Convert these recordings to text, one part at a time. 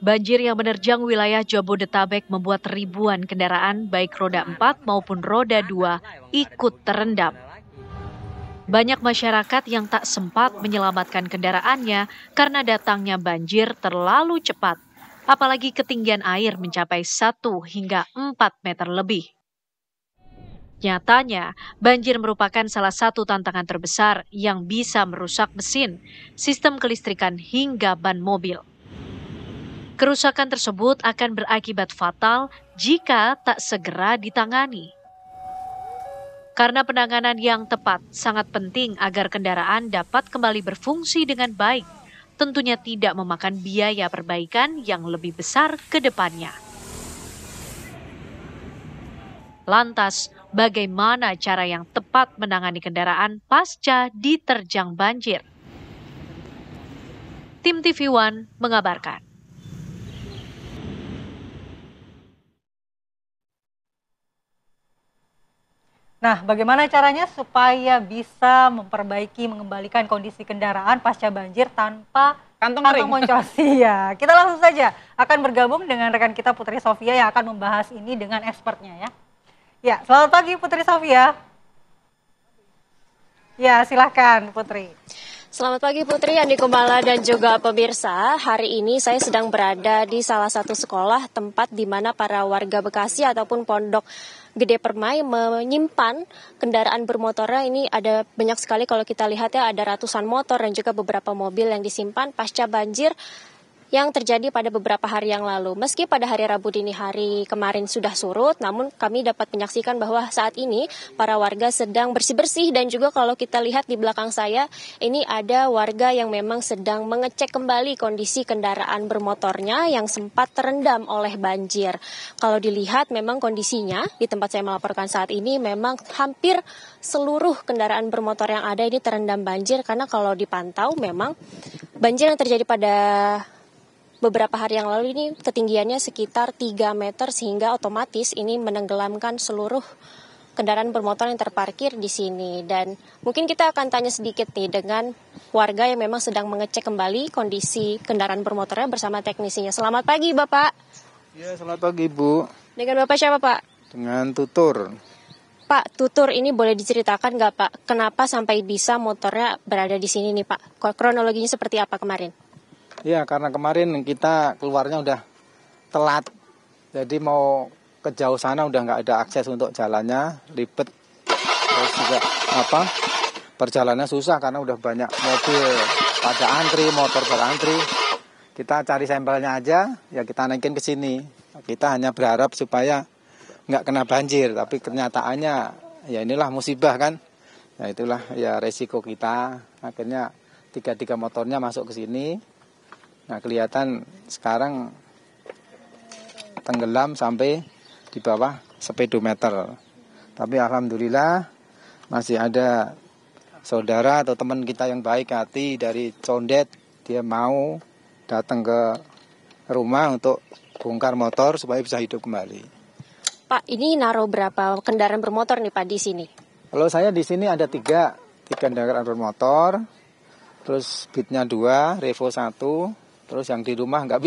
Banjir yang menerjang wilayah Jabodetabek membuat ribuan kendaraan baik roda 4 maupun roda 2 ikut terendam. Banyak masyarakat yang tak sempat menyelamatkan kendaraannya karena datangnya banjir terlalu cepat, apalagi ketinggian air mencapai 1 hingga 4 meter lebih. Nyatanya, banjir merupakan salah satu tantangan terbesar yang bisa merusak mesin, sistem kelistrikan hingga ban mobil. Kerusakan tersebut akan berakibat fatal jika tak segera ditangani. Karena penanganan yang tepat sangat penting agar kendaraan dapat kembali berfungsi dengan baik, tentunya tidak memakan biaya perbaikan yang lebih besar ke depannya. Lantas, bagaimana cara yang tepat menangani kendaraan pasca diterjang banjir? Tim TV One mengabarkan. Nah, bagaimana caranya supaya bisa memperbaiki, mengembalikan kondisi kendaraan pasca banjir tanpa kantong moncosi ya? Kita langsung saja akan bergabung dengan rekan kita Putri Sofia yang akan membahas ini dengan expertnya ya. Ya, selamat pagi Putri Sofia. Ya, silakan Putri. Selamat pagi Putri, Andi Kumala dan juga pemirsa. Hari ini saya sedang berada di salah satu sekolah tempat di mana para warga Bekasi ataupun Pondok Gede Permai menyimpan kendaraan bermotornya. Ini ada banyak sekali kalau kita lihat ya, ada ratusan motor dan juga beberapa mobil yang disimpan pasca banjir yang terjadi pada beberapa hari yang lalu. Meski pada hari Rabu dini hari kemarin sudah surut, namun kami dapat menyaksikan bahwa saat ini para warga sedang bersih-bersih dan juga kalau kita lihat di belakang saya, ini ada warga yang memang sedang mengecek kembali kondisi kendaraan bermotornya yang sempat terendam oleh banjir. Kalau dilihat memang kondisinya di tempat saya melaporkan saat ini memang hampir seluruh kendaraan bermotor yang ada ini terendam banjir karena kalau dipantau memang banjir yang terjadi pada beberapa hari yang lalu ini ketinggiannya sekitar 3 meter sehingga otomatis ini menenggelamkan seluruh kendaraan bermotor yang terparkir di sini. Dan mungkin kita akan tanya sedikit nih dengan warga yang memang sedang mengecek kembali kondisi kendaraan bermotornya bersama teknisinya. Selamat pagi Bapak. Ya, selamat pagi Bu. Dengan Bapak siapa Pak? Dengan Tutur. Pak, Tutur ini boleh diceritakan nggak Pak, kenapa sampai bisa motornya berada di sini nih Pak? Kronologinya seperti apa kemarin? Ya, karena kemarin kita keluarnya udah telat. Jadi mau ke jauh sana udah nggak ada akses untuk jalannya, ribet. Terus juga perjalanannya susah karena udah banyak mobil pada antri, motor pada antri. Kita cari sampelnya aja, ya kita naikin ke sini. Kita hanya berharap supaya nggak kena banjir, tapi kenyataannya ya inilah musibah kan. Ya itulah ya resiko kita. Akhirnya tiga motornya masuk ke sini. Nah, kelihatan sekarang tenggelam sampai di bawah speedometer. Tapi alhamdulillah masih ada saudara atau teman kita yang baik hati dari Condet. Dia mau datang ke rumah untuk bongkar motor supaya bisa hidup kembali. Pak, ini naruh berapa kendaraan bermotor nih Pak di sini? Kalau saya di sini ada tiga kendaraan bermotor. Terus Beatnya 2, Revo 1. Terus yang di rumah nggak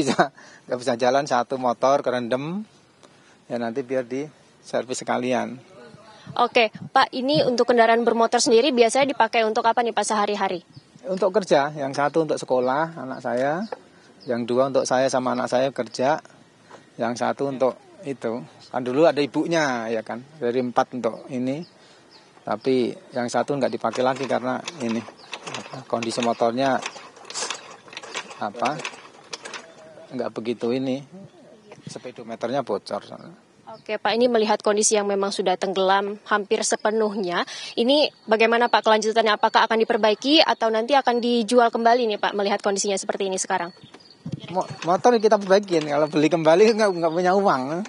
bisa jalan, 1 motor kerendam. Ya nanti biar di servis sekalian. Oke, Pak, ini untuk kendaraan bermotor sendiri biasanya dipakai untuk apa nih Pak sehari-hari? Untuk kerja, yang 1 untuk sekolah anak saya, yang 2 untuk saya sama anak saya kerja, yang 1 untuk itu. Kan dulu ada ibunya ya kan, dari 4 untuk ini. Tapi yang 1 nggak dipakai lagi karena ini kondisi motornya nggak begitu ini, speedometernya bocor. Oke Pak, ini melihat kondisi yang memang sudah tenggelam hampir sepenuhnya, ini bagaimana Pak kelanjutannya? Apakah akan diperbaiki atau nanti akan dijual kembali nih Pak melihat kondisinya seperti ini sekarang? Motor kita perbaikin, kalau beli kembali nggak punya uang.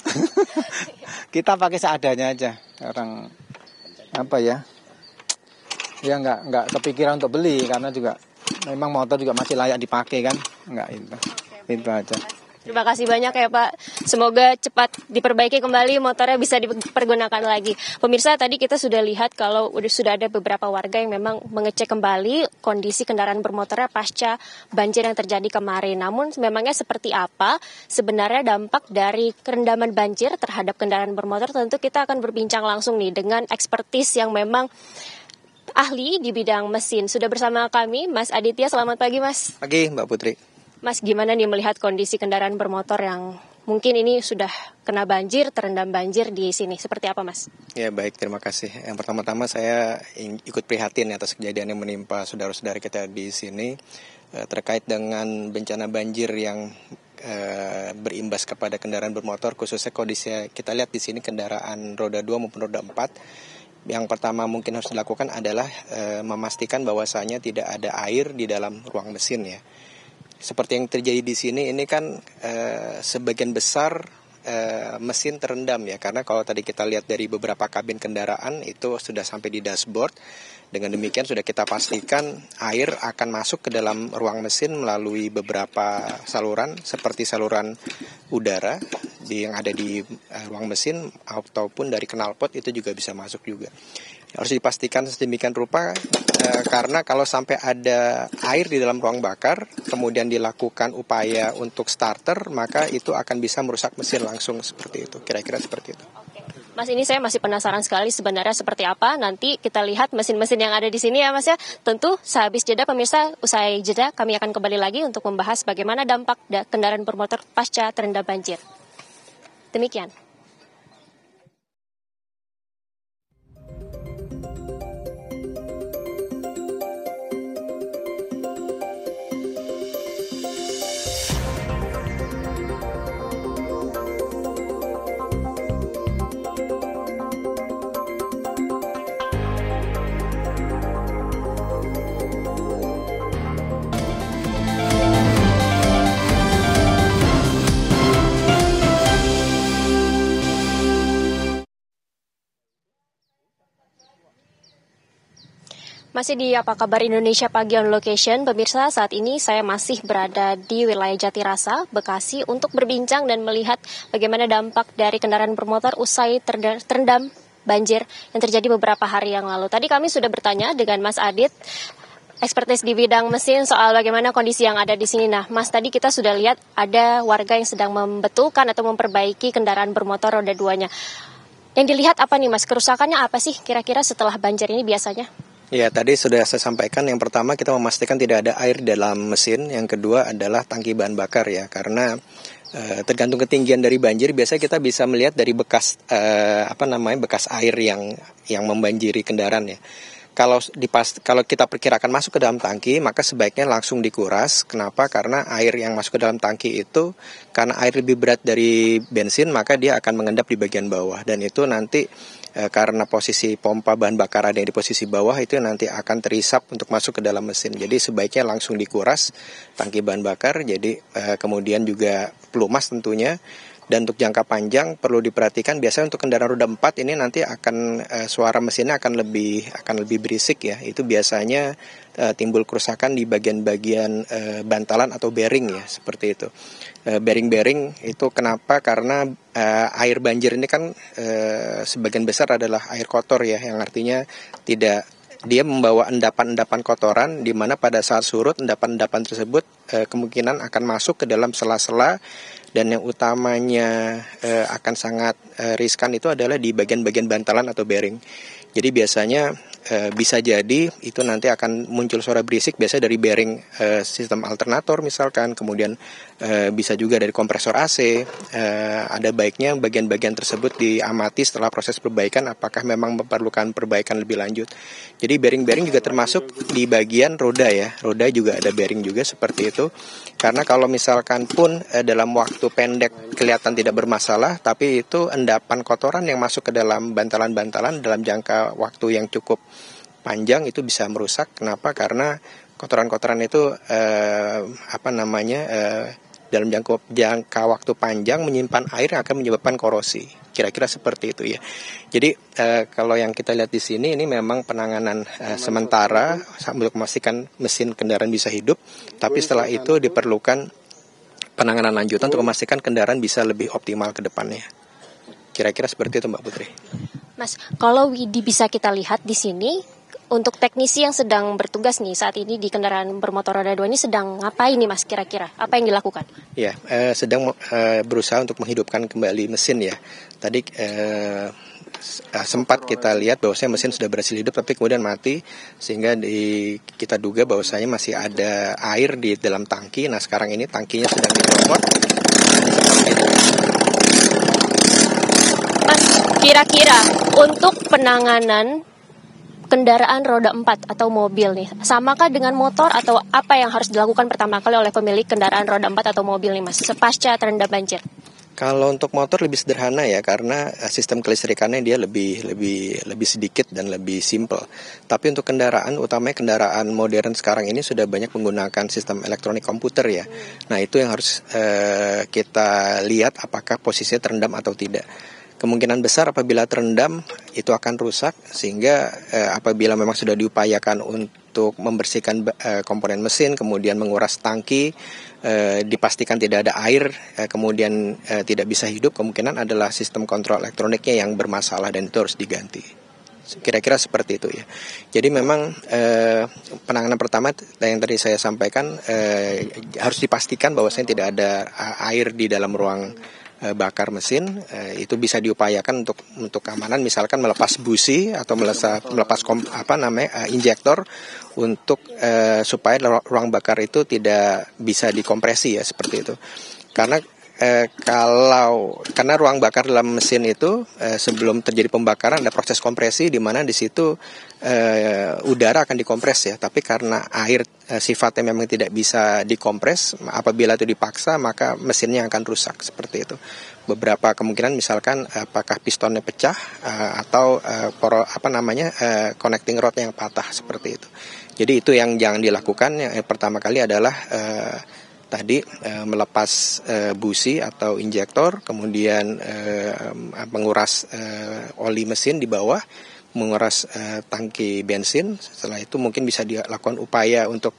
Kita pakai seadanya aja. Orang ya nggak kepikiran untuk beli karena juga memang motor juga masih layak dipakai kan, nggak itu aja. Terima kasih banyak ya Pak. Semoga cepat diperbaiki kembali, motornya bisa dipergunakan lagi. Pemirsa, tadi kita sudah lihat kalau sudah ada beberapa warga yang memang mengecek kembali kondisi kendaraan bermotornya pasca banjir yang terjadi kemarin. Namun memangnya seperti apa sebenarnya dampak dari kerendaman banjir terhadap kendaraan bermotor? Tentu kita akan berbincang langsung nih dengan ekspertis yang memang ahli di bidang mesin. Sudah bersama kami Mas Aditya. Selamat pagi Mas. Pagi Mbak Putri. Mas, gimana nih melihat kondisi kendaraan bermotor yang mungkin ini sudah kena banjir, terendam banjir di sini? Seperti apa, Mas? Ya, baik, terima kasih. Yang pertama-tama saya ikut prihatin atas kejadian yang menimpa saudara-saudara kita di sini terkait dengan bencana banjir yang berimbas kepada kendaraan bermotor, khususnya kondisi kita lihat di sini kendaraan roda 2 maupun roda 4. Yang pertama mungkin harus dilakukan adalah memastikan bahwasanya tidak ada air di dalam ruang mesin ya. Seperti yang terjadi di sini, ini kan sebagian besar mesin terendam ya, karena kalau tadi kita lihat dari beberapa kabin kendaraan itu sudah sampai di dashboard. Dengan demikian sudah kita pastikan air akan masuk ke dalam ruang mesin melalui beberapa saluran seperti saluran udara yang ada di ruang mesin ataupun dari knalpot itu juga bisa masuk juga. Harus dipastikan sedemikian rupa karena kalau sampai ada air di dalam ruang bakar kemudian dilakukan upaya untuk starter, maka itu akan bisa merusak mesin langsung seperti itu. Kira-kira seperti itu. Mas, ini saya masih penasaran sekali sebenarnya seperti apa. Nanti kita lihat mesin-mesin yang ada di sini ya Mas ya. Tentu sehabis jeda pemirsa, usai jeda kami akan kembali lagi untuk membahas bagaimana dampak kendaraan bermotor pasca terendam banjir. Demikian. Masih di Apa Kabar Indonesia Pagi on Location, pemirsa, saat ini saya masih berada di wilayah Jatirasa, Bekasi untuk berbincang dan melihat bagaimana dampak dari kendaraan bermotor usai terendam banjir yang terjadi beberapa hari yang lalu. Tadi kami sudah bertanya dengan Mas Adit, ekspertis di bidang mesin, soal bagaimana kondisi yang ada di sini. Nah, Mas, tadi kita sudah lihat ada warga yang sedang membetulkan atau memperbaiki kendaraan bermotor roda 2-nya. Yang dilihat apa nih Mas, kerusakannya apa sih kira-kira setelah banjir ini biasanya? Ya, tadi sudah saya sampaikan, yang pertama kita memastikan tidak ada air dalam mesin, yang kedua adalah tangki bahan bakar ya, karena tergantung ketinggian dari banjir biasanya kita bisa melihat dari bekas bekas air yang membanjiri kendaraan ya. Kalau kita perkirakan masuk ke dalam tangki, maka sebaiknya langsung dikuras. Kenapa? Karena air yang masuk ke dalam tangki itu, karena air lebih berat dari bensin, maka dia akan mengendap di bagian bawah. Dan itu nanti karena posisi pompa bahan bakar ada di posisi bawah, itu nanti akan terisap untuk masuk ke dalam mesin. Jadi sebaiknya langsung dikuras tangki bahan bakar. Jadi kemudian juga pelumas tentunya. Dan untuk jangka panjang perlu diperhatikan, biasanya untuk kendaraan roda 4 ini nanti akan suara mesinnya akan lebih berisik ya. Itu biasanya timbul kerusakan di bagian-bagian bantalan atau bearing ya, seperti itu. Bearing-bearing itu kenapa? Karena air banjir ini kan sebagian besar adalah air kotor ya, yang artinya dia membawa endapan-endapan kotoran, di mana pada saat surut endapan-endapan tersebut kemungkinan akan masuk ke dalam sela-sela, dan yang utamanya akan sangat riskan itu adalah di bagian-bagian bantalan atau bearing. Jadi biasanya bisa jadi itu nanti akan muncul suara berisik, biasanya dari bearing sistem alternator misalkan, kemudian bisa juga dari kompresor AC. Ada baiknya bagian-bagian tersebut diamati setelah proses perbaikan apakah memang memerlukan perbaikan lebih lanjut. Jadi bearing-bearing juga termasuk di bagian roda ya, roda juga ada bearing juga seperti itu. Karena kalau misalkan pun dalam waktu pendek kelihatan tidak bermasalah, tapi itu endapan kotoran yang masuk ke dalam bantalan-bantalan dalam jangka waktu yang cukup panjang itu bisa merusak. Kenapa? Karena kotoran-kotoran itu dalam jangka waktu panjang menyimpan air yang akan menyebabkan korosi. Kira-kira seperti itu ya. Jadi kalau yang kita lihat di sini ini memang penanganan sementara untuk memastikan mesin kendaraan bisa hidup, tapi setelah itu diperlukan penanganan lanjutan untuk memastikan kendaraan bisa lebih optimal ke depannya. Kira-kira seperti itu Mbak Putri. Mas, kalau Widi bisa kita lihat di sini, untuk teknisi yang sedang bertugas nih saat ini di kendaraan bermotor roda 2 ini sedang ngapain nih Mas kira-kira? Apa yang dilakukan? Ya, sedang berusaha untuk menghidupkan kembali mesin ya. Tadi sempat kita lihat bahwasanya mesin sudah berhasil hidup tapi kemudian mati, sehingga kita duga bahwasanya masih ada air di dalam tangki. Nah sekarang ini tangkinya sedang dicopot. Mas, kira-kira untuk penanganan kendaraan roda 4 atau mobil nih, samakah dengan motor atau apa yang harus dilakukan pertama kali oleh pemilik kendaraan roda 4 atau mobil nih Mas, sepasca terendam banjir? Kalau untuk motor lebih sederhana ya, karena sistem kelistrikannya dia lebih sedikit dan lebih simple. Tapi untuk kendaraan, utamanya kendaraan modern sekarang ini sudah banyak menggunakan sistem elektronik komputer ya. Nah itu yang harus kita lihat apakah posisinya terendam atau tidak. Kemungkinan besar apabila terendam itu akan rusak, sehingga apabila memang sudah diupayakan untuk membersihkan komponen mesin, kemudian menguras tangki, dipastikan tidak ada air, kemudian tidak bisa hidup, kemungkinan adalah sistem kontrol elektroniknya yang bermasalah dan itu harus diganti. Kira-kira seperti itu ya. Jadi memang penanganan pertama yang tadi saya sampaikan harus dipastikan bahwasanya tidak ada air di dalam ruang bakar mesin. Itu bisa diupayakan untuk keamanan, misalkan melepas busi atau melepas injektor untuk supaya ruang bakar itu tidak bisa dikompresi ya, seperti itu. Karena karena ruang bakar dalam mesin itu sebelum terjadi pembakaran ada proses kompresi di mana di situ udara akan dikompres ya, tapi karena air sifatnya memang tidak bisa dikompres, apabila itu dipaksa maka mesinnya akan rusak, seperti itu. Beberapa kemungkinan misalkan apakah pistonnya pecah atau connecting rod yang patah, seperti itu. Jadi itu yang jangan dilakukan. Yang pertama kali adalah tadi melepas busi atau injektor, kemudian menguras oli mesin di bawah, menguras tangki bensin. Setelah itu mungkin bisa dilakukan upaya untuk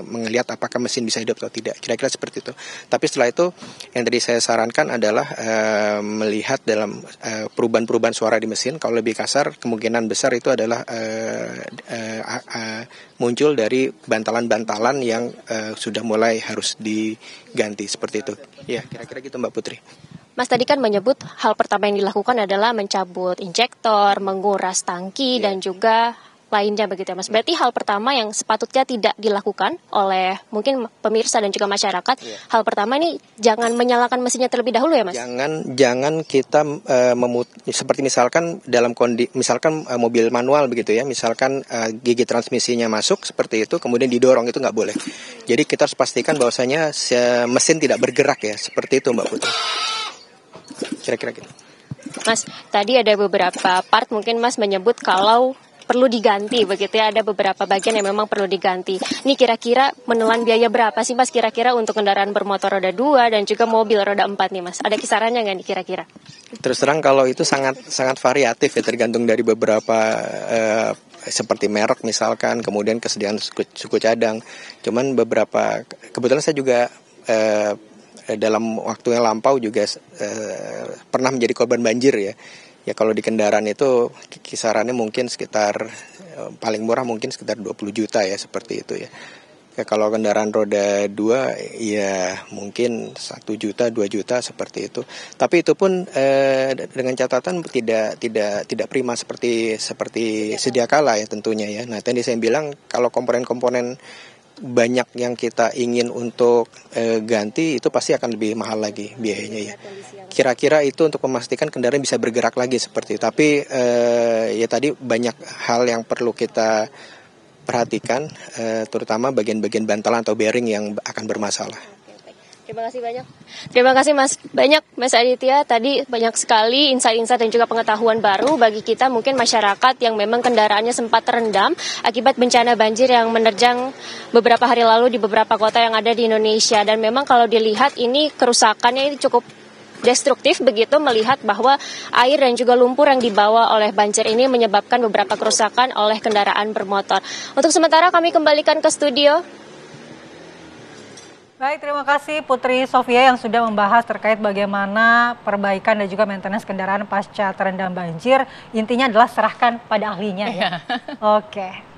melihat apakah mesin bisa hidup atau tidak. Kira-kira seperti itu. Tapi setelah itu yang tadi saya sarankan adalah melihat dalam perubahan-perubahan suara di mesin. Kalau lebih kasar, kemungkinan besar itu adalah muncul dari bantalan-bantalan yang sudah mulai harus diganti, seperti itu. Ya, kira-kira gitu Mbak Putri. Mas tadi kan menyebut hal pertama yang dilakukan adalah mencabut injektor, menguras tangki, dan juga lainnya begitu ya Mas. Berarti hal pertama yang sepatutnya tidak dilakukan oleh mungkin pemirsa dan juga masyarakat, hal pertama ini jangan menyalakan mesinnya terlebih dahulu ya Mas? Jangan kita seperti misalkan dalam misalkan mobil manual begitu ya, misalkan gigi transmisinya masuk seperti itu, kemudian didorong, itu nggak boleh. Jadi kita harus pastikan bahwasanya mesin tidak bergerak ya, seperti itu Mbak Putri. Kira-kira gitu. Mas, tadi ada beberapa part mungkin Mas menyebut kalau perlu diganti begitu ya, ada beberapa bagian yang memang perlu diganti. Ini kira-kira menelan biaya berapa sih Mas kira-kira untuk kendaraan bermotor roda 2 dan juga mobil roda 4 nih Mas? Ada kisarannya nggak nih kira-kira? Terus terang kalau itu sangat variatif ya, tergantung dari beberapa seperti merek misalkan, kemudian kesediaan suku cadang. Cuman beberapa, kebetulan saya juga dalam waktu yang lampau juga pernah menjadi korban banjir ya. Ya kalau di kendaraan itu kisarannya mungkin sekitar paling murah mungkin sekitar 20 juta ya, seperti itu ya. Ya kalau kendaraan roda 2 ya mungkin 1 juta 2 juta seperti itu. Tapi itu pun dengan catatan tidak prima seperti sedia kala ya tentunya ya. Nah tadi saya bilang kalau komponen-komponen banyak yang kita ingin untuk ganti, itu pasti akan lebih mahal lagi biayanya ya. Kira-kira itu untuk memastikan kendaraan bisa bergerak lagi seperti itu. Tapi ya tadi banyak hal yang perlu kita perhatikan, terutama bagian-bagian bantalan atau bearing yang akan bermasalah. Terima kasih banyak. Terima kasih Mas Aditya. Tadi banyak sekali insight-insight dan juga pengetahuan baru bagi kita mungkin masyarakat yang memang kendaraannya sempat terendam akibat bencana banjir yang menerjang beberapa hari lalu di beberapa kota yang ada di Indonesia. Dan memang kalau dilihat ini kerusakannya ini cukup destruktif begitu, melihat bahwa air dan juga lumpur yang dibawa oleh banjir ini menyebabkan beberapa kerusakan oleh kendaraan bermotor. Untuk sementara kami kembalikan ke studio. Baik, terima kasih Putri Sofia yang sudah membahas terkait bagaimana perbaikan dan juga maintenance kendaraan pasca terendam banjir. Intinya adalah serahkan pada ahlinya ya. Oke.